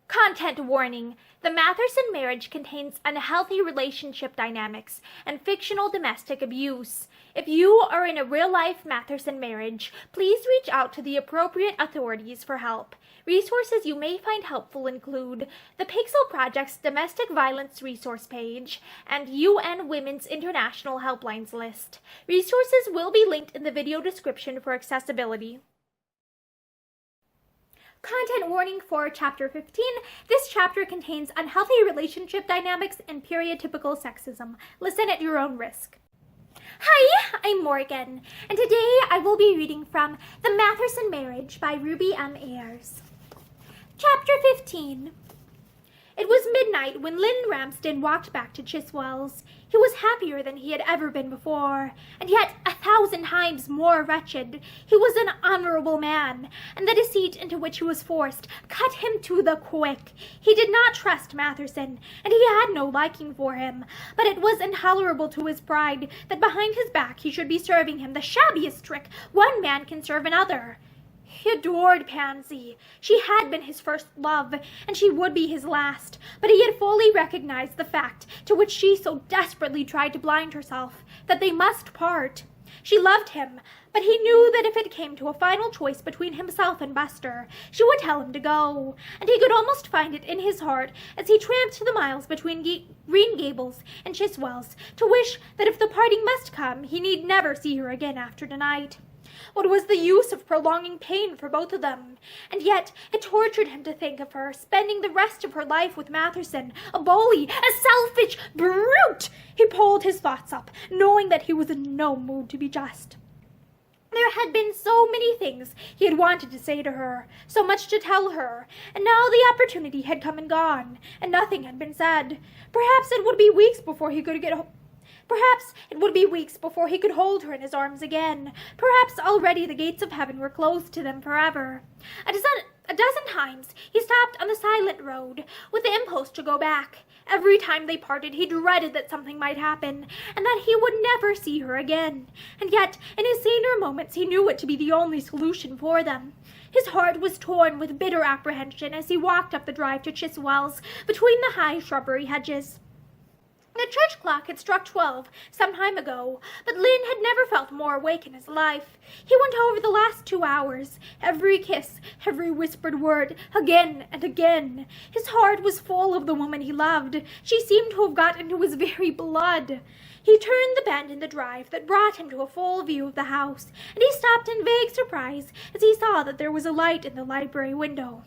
Content warning. The Matherson Marriage contains unhealthy relationship dynamics and fictional domestic abuse. If you are in a real-life Matherson marriage, please reach out to the appropriate authorities for help. Resources you may find helpful include the Pixel Project's Domestic Violence Resource page and UN Women's International Helplines list. Resources will be linked in the video description for accessibility. Content warning for Chapter 15. This chapter contains unhealthy relationship dynamics and period-typical sexism. Listen at your own risk. Hi, I'm Morgan, and today I will be reading from The Matherson Marriage by Ruby M. Ayres. Chapter 15. It was midnight when Lynn Ramsden walked back to Chiswell's. He was happier than he had ever been before, and yet 1,000 times more wretched. He was an honorable man, and the deceit into which he was forced cut him to the quick. He did not trust Matherson, and he had no liking for him, but it was intolerable to his pride that behind his back he should be serving him the shabbiest trick one man can serve another. He adored Pansy. She had been his first love, and she would be his last, but he had fully recognized the fact to which she so desperately tried to blind herself, that they must part. She loved him, but he knew that if it came to a final choice between himself and Buster, she would tell him to go, and he could almost find it in his heart as he tramped the miles between Green Gables and Chiswell's to wish that if the parting must come, he need never see her again after tonight. What was the use of prolonging pain for both of them? And yet it tortured him to think of her spending the rest of her life with Matherson, a bully, a selfish brute. He pulled his thoughts up, knowing that he was in no mood to be just. There had been so many things he had wanted to say to her, so much to tell her, and now the opportunity had come and gone, and nothing had been said. Perhaps it would be weeks before he could hold her in his arms again. Perhaps already the gates of heaven were closed to them forever. A dozen times he stopped on the silent road, with the impulse to go back. Every time they parted, he dreaded that something might happen, and that he would never see her again. And yet, in his saner moments, he knew it to be the only solution for them. His heart was torn with bitter apprehension as he walked up the drive to Chiswell's, between the high shrubbery hedges. The church clock had struck 12 some time ago, but Lynn had never felt more awake in his life. He went over the last 2 hours, every kiss, every whispered word, again and again. His heart was full of the woman he loved. She seemed to have got into his very blood. He turned the bend in the drive that brought him to a full view of the house, and he stopped in vague surprise as he saw that there was a light in the library window.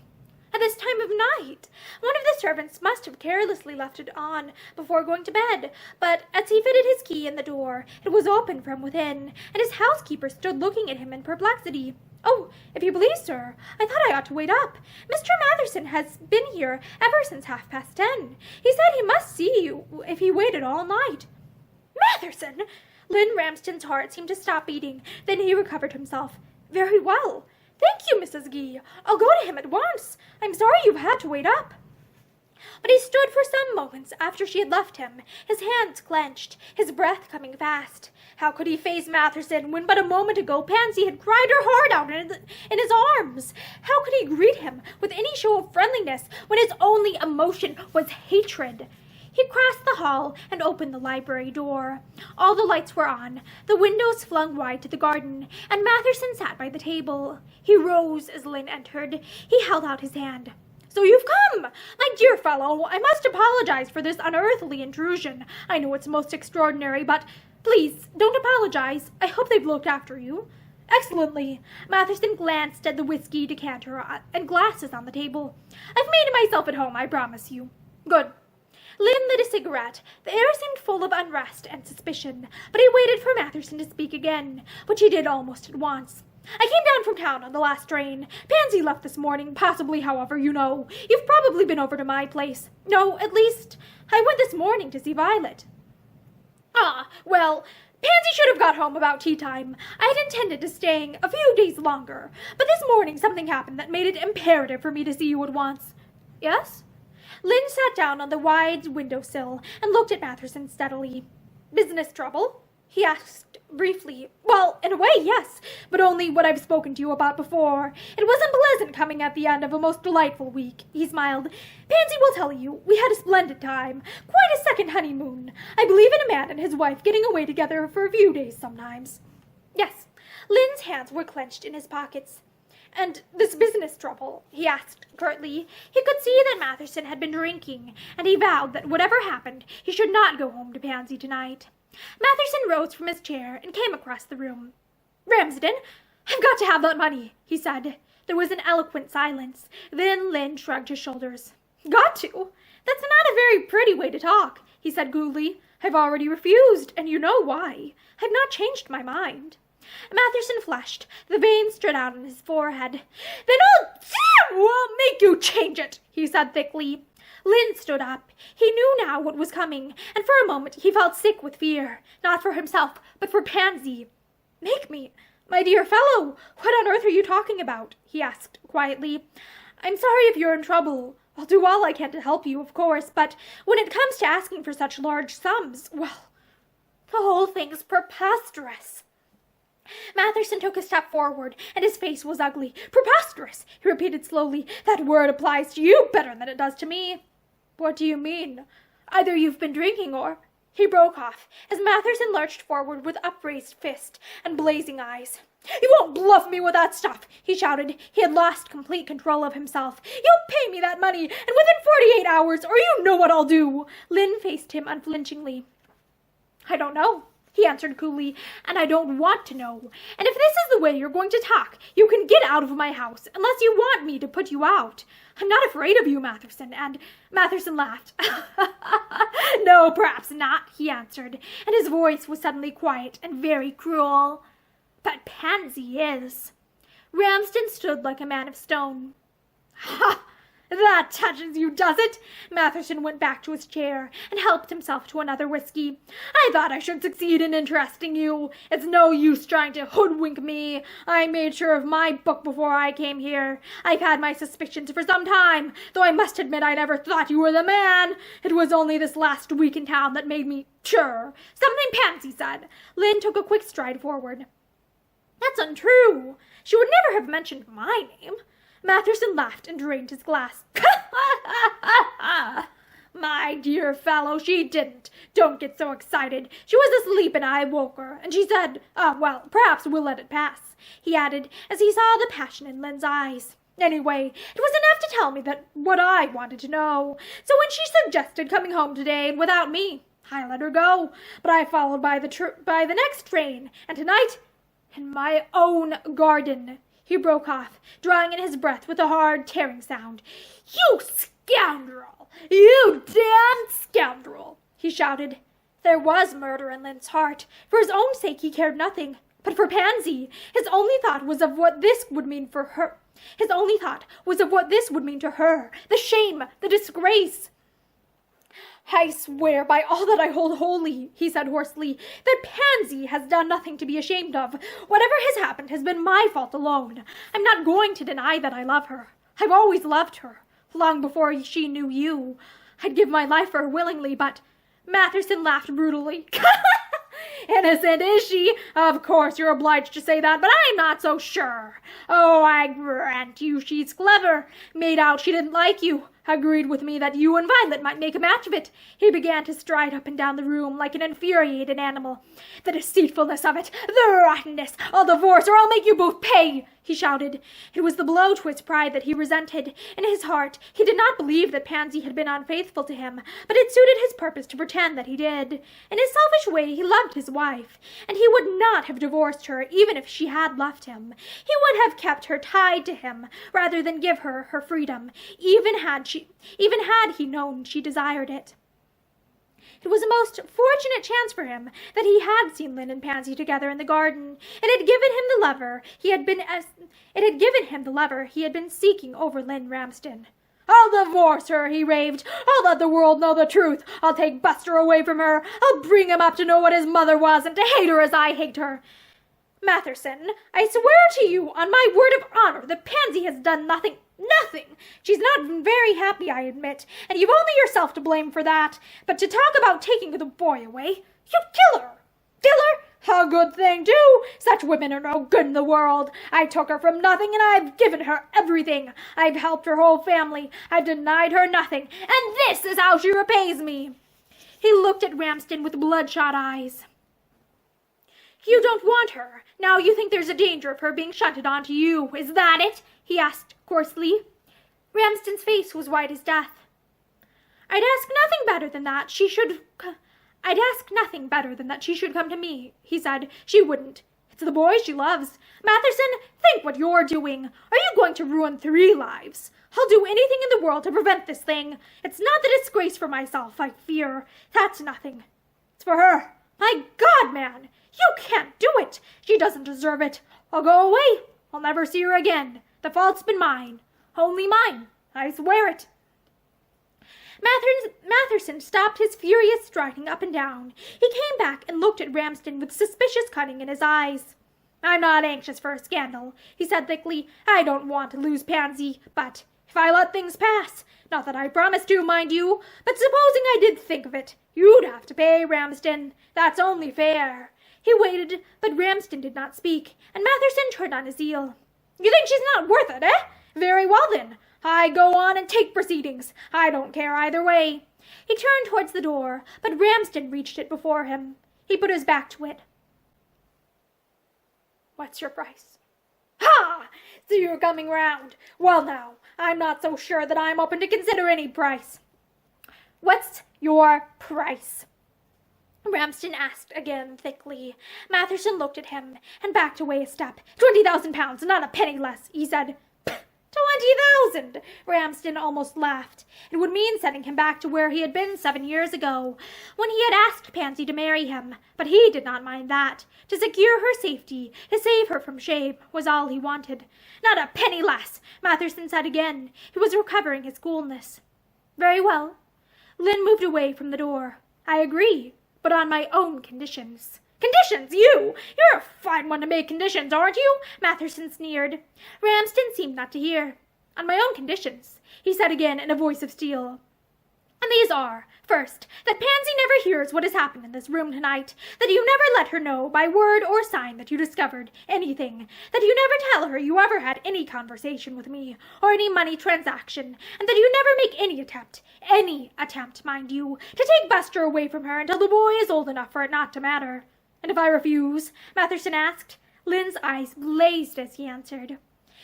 At this time of night, one of the servants must have carelessly left it on before going to bed, but as he fitted his key in the door, it was open from within, and his housekeeper stood looking at him in perplexity. "Oh, if you please, sir, I thought I ought to wait up. Mr. Matherson has been here ever since 10:30. He said he must see you if he waited all night." "Matherson!" Lynn Ramsden's heart seemed to stop beating. Then he recovered himself. "Very well. Thank you, Mrs. Gee. I'll go to him at once. I'm sorry you've had to wait up." But he stood for some moments after she had left him, his hands clenched, his breath coming fast. How could he face Matherson when but a moment ago Pansy had cried her heart out in his arms? How could he greet him with any show of friendliness when his only emotion was hatred? He crossed the hall and opened the library door. All the lights were on, the windows flung wide to the garden, and Matherson sat by the table. He rose as Lynn entered. He held out his hand. "So you've come! My dear fellow, I must apologize for this unearthly intrusion. I know it's most extraordinary, but please, don't apologize. I hope they've looked after you." "Excellently." Matherson glanced at the whiskey decanter and glasses on the table. "I've made myself at home, I promise you." "Good." Lynn lit a cigarette. The air seemed full of unrest and suspicion, but he waited for Matherson to speak again, which he did almost at once. "I came down from town on the last train. Pansy left this morning, possibly, however, you know. You've probably been over to my place. No, at least, I went this morning to see Violet." "Ah, well, Pansy should have got home about tea time. I had intended to staying a few days longer, but this morning something happened that made it imperative for me to see you at once." "Yes?" Lynn sat down on the wide windowsill and looked at Matherson steadily. "Business trouble?" he asked briefly. Well, in a way, yes, but only what I've spoken to you about before. It was unpleasant coming at the end of a most delightful week. He smiled. Pansy will tell you, we had a splendid time. Quite a second honeymoon. I believe in a man and his wife getting away together for a few days sometimes. Yes. Lynn's hands were clenched in his pockets. And this business trouble? He asked curtly. He could see that Matherson had been drinking, and he vowed that whatever happened, he should not go home to Pansy tonight. Matherson rose from his chair and came across the room. Ramsden, I've got to have that money, he said. There was an eloquent silence. Then Lynn shrugged his shoulders. Got to? That's not a very pretty way to talk, he said coolly. I've already refused, and you know why. I've not changed my mind. Matherson flushed. The veins stood out on his forehead. Then I'll make you change it, he said thickly. Lynn stood up. He knew now what was coming, and for a moment he felt sick with fear, not for himself, but for Pansy. Make me? My dear fellow, what on earth are you talking about? He asked quietly. I'm sorry if you're in trouble. I'll do all I can to help you, of course, but when it comes to asking for such large sums, well, the whole thing's preposterous. Matherson took a step forward, and his face was ugly. Preposterous, he repeated slowly. That word applies to you better than it does to me. What do you mean? Either you've been drinking or... He broke off, as Matherson lurched forward with upraised fist and blazing eyes. You won't bluff me with that stuff, he shouted. He had lost complete control of himself. You'll pay me that money, and within 48 hours, or you know what I'll do. Lynn faced him unflinchingly. I don't know, he answered coolly, and I don't want to know. And if this is the way you're going to talk, you can get out of my house, unless you want me to put you out. I'm not afraid of you, Matherson, and... Matherson laughed. No, perhaps not, he answered, and his voice was suddenly quiet and very cruel. But Pansy is. Ramsden stood like a man of stone. Ha! That touches you, does it? Matherson went back to his chair and helped himself to another whiskey. I thought I should succeed in interesting you. It's no use trying to hoodwink me. I made sure of my book before I came here. I've had my suspicions for some time, though I must admit I never thought you were the man. It was only this last week in town that made me sure. Something Pansy said. Lynn took a quick stride forward. That's untrue. She would never have mentioned my name. Matherson laughed and drained his glass. My dear fellow, she didn't. Don't get so excited. She was asleep and I woke her, and she said, well, perhaps we'll let it pass, he added, as he saw the passion in Lynn's eyes. Anyway, it was enough to tell me that what I wanted to know. So when she suggested coming home today without me, I let her go. But I followed by the next train, and tonight, in my own garden... He broke off, drawing in his breath with a hard, tearing sound. You scoundrel! You damned scoundrel! He shouted. There was murder in Lynn's heart. For his own sake he cared nothing. But for Pansy, his only thought was of what this would mean for her. His only thought was of what this would mean to her. The shame, the disgrace. I swear by all that I hold holy, he said hoarsely, that Pansy has done nothing to be ashamed of. Whatever has happened has been my fault alone. I'm not going to deny that I love her. I've always loved her, long before she knew you. I'd give my life for her willingly, but... Matherson laughed brutally. Innocent, is she? Of course you're obliged to say that, but I'm not so sure. Oh, I grant you she's clever. Made out she didn't like you. Agreed with me that you and Violet might make a match of it. He began to stride up and down the room like an infuriated animal. The deceitfulness of it, the rottenness, I'll divorce or I'll make you both pay, he shouted. It was the blow to his pride that he resented. In his heart, he did not believe that Pansy had been unfaithful to him, but it suited his purpose to pretend that he did. In his selfish way, he loved his wife, and he would not have divorced her even if she had left him. He would have kept her tied to him rather than give her her freedom, even had he known she desired it. It was a most fortunate chance for him that he had seen Lynn and Pansy together in the garden. It had given him the lover he had been seeking over Lynn Ramsden. I'll divorce her, he raved. I'll let the world know the truth. I'll take Buster away from her. I'll bring him up to know what his mother was and to hate her as I hate her. Matherson, I swear to you, on my word of honor, that Pansy has done nothing. Nothing! She's not very happy, I admit, and you've only yourself to blame for that. But to talk about taking the boy away, you'd kill her. Kill her? A good thing, too. Such women are no good in the world. I took her from nothing, and I've given her everything. I've helped her whole family. I've denied her nothing. And this is how she repays me." He looked at Ramsden with bloodshot eyes. "You don't want her. Now you think there's a danger of her being shunted onto you. Is that it?" he asked coarsely. Ramsden's face was white as death. I'd ask nothing better than that she should come to me," he said. "She wouldn't. It's the boy she loves. Matherson, think what you're doing. Are you going to ruin 3 lives? I'll do anything in the world to prevent this thing. It's not the disgrace for myself, I fear. That's nothing. It's for her. My God, man, you can't do it. She doesn't deserve it. I'll go away. I'll never see her again. The fault's been mine. Only mine. I swear it." Matherson stopped his furious striding up and down. He came back and looked at Ramsden with suspicious cunning in his eyes. "I'm not anxious for a scandal," he said thickly. "I don't want to lose Pansy, but if I let things pass, not that I promised to, mind you, but supposing I did think of it, you'd have to pay, Ramsden. That's only fair." He waited, but Ramsden did not speak, and Matherson turned on his heel. "You think she's not worth it, eh? Very well, then. I go on and take proceedings. I don't care either way." He turned towards the door, but Ramsden reached it before him. He put his back to it. "What's your price?" "Ha! So you're coming round. Well now, I'm not so sure that I'm open to consider any price." "What's your price?" Ramsden asked again thickly. Matherson looked at him and backed away a step. £20,000, not a penny less," he said. 20,000! Ramsden almost laughed. It would mean sending him back to where he had been 7 years ago, when he had asked Pansy to marry him. But he did not mind that. To secure her safety, to save her from shame, was all he wanted. "Not a penny less," Matherson said again. He was recovering his coolness. "Very well." Lynn moved away from the door. "I agree, but on my own conditions." "Conditions, you! You're a fine one to make conditions, aren't you?" Matherson sneered. Ramsden seemed not to hear. "On my own conditions," he said again in a voice of steel. "And these are, first, that Pansy never hears what has happened in this room tonight, that you never let her know by word or sign that you discovered anything, that you never tell her you ever had any conversation with me, or any money transaction, and that you never make any attempt, mind you, to take Buster away from her until the boy is old enough for it not to matter." "And if I refuse?" Matherson asked. Lynn's eyes blazed as he answered.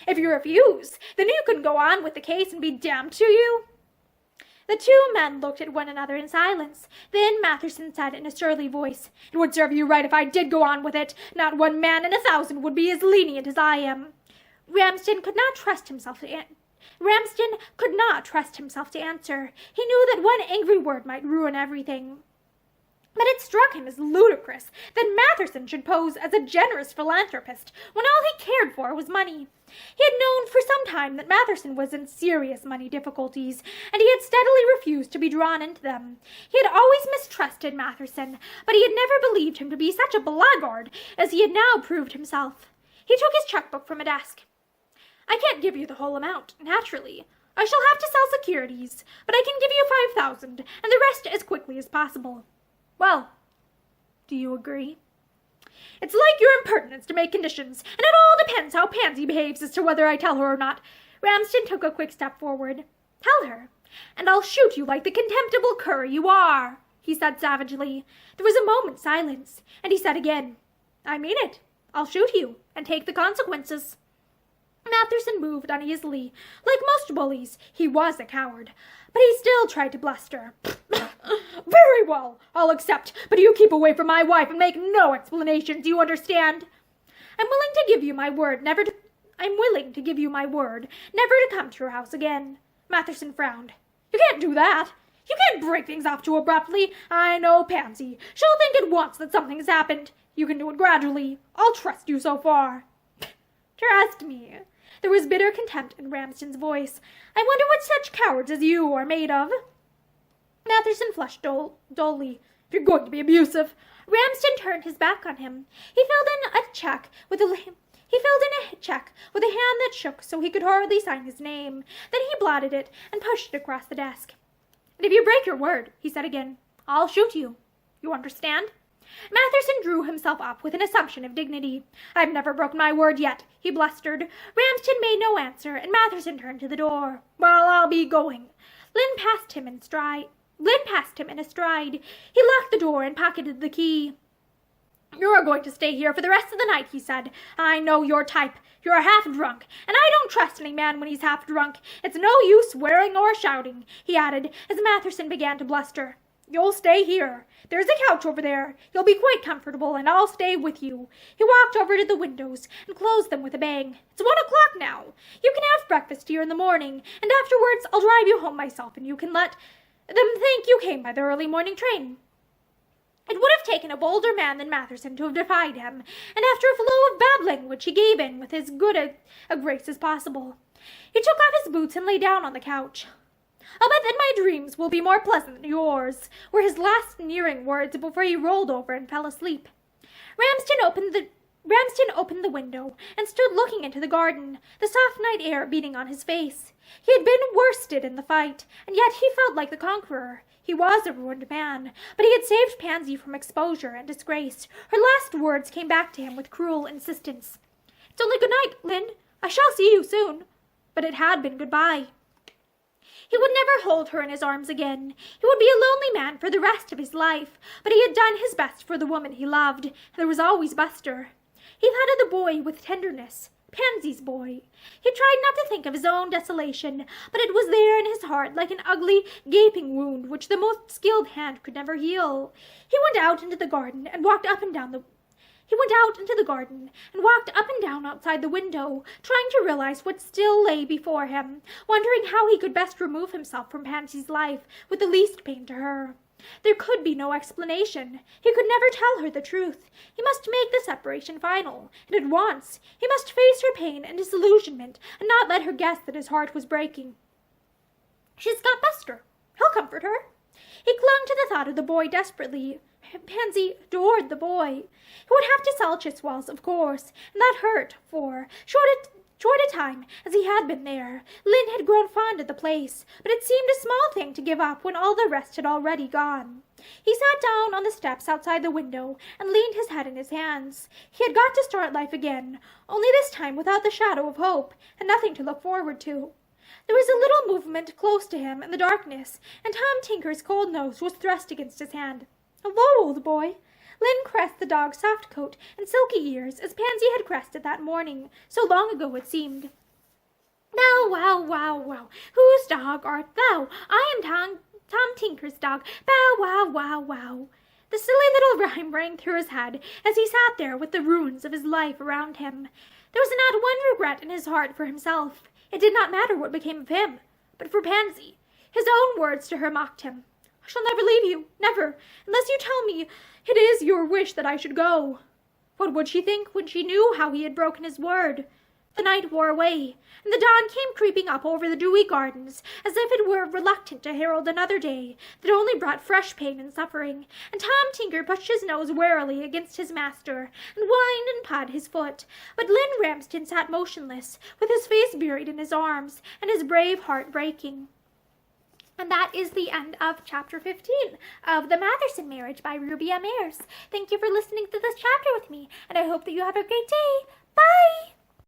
"If you refuse, then you can go on with the case and be damned to you." The 2 men looked at one another in silence. Then Matherson said in a surly voice, "It would serve you right if I did go on with it. Not 1 man in 1,000 would be as lenient as I am." Ramsden could not trust himself to answer. He knew that one angry word might ruin everything. But it struck him as ludicrous that Matherson should pose as a generous philanthropist when all he cared for was money. He had known for some time that Matherson was in serious money difficulties, and he had steadily refused to be drawn into them. He had always mistrusted Matherson, but he had never believed him to be such a blackguard as he had now proved himself. He took his checkbook from a desk. "I can't give you the whole amount, naturally. I shall have to sell securities, but I can give you 5,000, and the rest as quickly as possible." "Well, do you agree?" "It's like your impertinence to make conditions, and it all depends how Pansy behaves as to whether I tell her or not." Ramsden took a quick step forward. "Tell her, and I'll shoot you like the contemptible cur you are," he said savagely. There was a moment's silence, and he said again, "I mean it. I'll shoot you, and take the consequences." Matherson moved uneasily. Like most bullies, he was a coward, but he still tried to bluster. "Very well, I'll accept, but you keep away from my wife and make no explanations, you understand?" I'm willing to give you my word never to come to your house again." Matherson frowned. "You can't do that. You can't break things off too abruptly. I know Pansy. She'll think at once that something has happened. You can do it gradually. I'll trust you so far." "Trust me." There was bitter contempt in Ramsden's voice. "I wonder what such cowards as you are made of." Matherson flushed dully. "If you're going to be abusive." Ramsden turned his back on him. He filled in a check with a hand that shook so he could hardly sign his name. Then he blotted it and pushed it across the desk. "And if you break your word," he said again, "I'll shoot you. You understand?" Matherson drew himself up with an assumption of dignity. "I've never broken my word yet," he blustered. Ramsden made no answer, and Matherson turned to the door. "Well, I'll be going." Lynn passed him in a stride. He locked the door and pocketed the key. "You are going to stay here for the rest of the night," he said. "I know your type. You're half drunk, and I don't trust any man when he's half drunk. It's no use swearing or shouting," he added, as Matherson began to bluster. "You'll stay here. There's a couch over there. You'll be quite comfortable, and I'll stay with you." He walked over to the windows and closed them with a bang. "It's 1 o'clock now. You can have breakfast here in the morning, and afterwards I'll drive you home myself, and you can let them think you came by the early morning train." It would have taken a bolder man than Matherson to have defied him, and after a flow of babbling which he gave in with as good a grace as possible. He took off his boots and lay down on the couch. "I'll bet that my dreams will be more pleasant than yours," were his last sneering words before he rolled over and fell asleep. Ramsden opened the window and stood looking into the garden, the soft night air beating on his face. He had been worsted in the fight, and yet he felt like the conqueror. He was a ruined man, but he had saved Pansy from exposure and disgrace. Her last words came back to him with cruel insistence. "It's only good night, Lynn. I shall see you soon." But it had been goodbye. He would never hold her in his arms again. He would be a lonely man for the rest of his life, but he had done his best for the woman he loved, and there was always Buster. He thought of the boy with tenderness. Pansy's boy. He tried not to think of his own desolation, but it was there in his heart like an ugly, gaping wound which the most skilled hand could never heal. He went out into the garden and walked up and down outside the window, trying to realize what still lay before him, wondering how he could best remove himself from Pansy's life with the least pain to her. There could be no explanation. He could never tell her the truth. He must make the separation final, and at once. He must face her pain and disillusionment, and not let her guess that his heart was breaking. She's got Buster. He'll comfort her. He clung to the thought of the boy desperately. Pansy adored the boy. He would have to sell Chiswell's, of course, and that hurt, for, short a time as he had been there, Lynn had grown fond of the place, but it seemed a small thing to give up when all the rest had already gone. He sat down on the steps outside the window and leaned his head in his hands. He had got to start life again, only this time without the shadow of hope, and nothing to look forward to. There was a little movement close to him in the darkness, and Tom Tinker's cold nose was thrust against his hand. "Hello, old boy." Lynn caressed the dog's soft coat and silky ears as Pansy had caressed it that morning, so long ago it seemed. "Bow, wow, wow, wow. Whose dog art thou? I am Tom Tinker's dog. Bow, wow, wow, wow." The silly little rhyme rang through his head as he sat there with the ruins of his life around him. There was not one regret in his heart for himself. It did not matter what became of him, but for Pansy. His own words to her mocked him. "I shall never leave you, never, unless you tell me it is your wish that I should go." What would she think when she knew how he had broken his word? The night wore away, and the dawn came creeping up over the dewy gardens, as if it were reluctant to herald another day that only brought fresh pain and suffering, and Tom Tinker pushed his nose warily against his master, and whined and pawed his foot, but Lynn Ramsden sat motionless, with his face buried in his arms, and his brave heart breaking. And that is the end of chapter 15 of The Matherson Marriage by Ruby M. Ayres. Thank you for listening to this chapter with me, and I hope that you have a great day. Bye!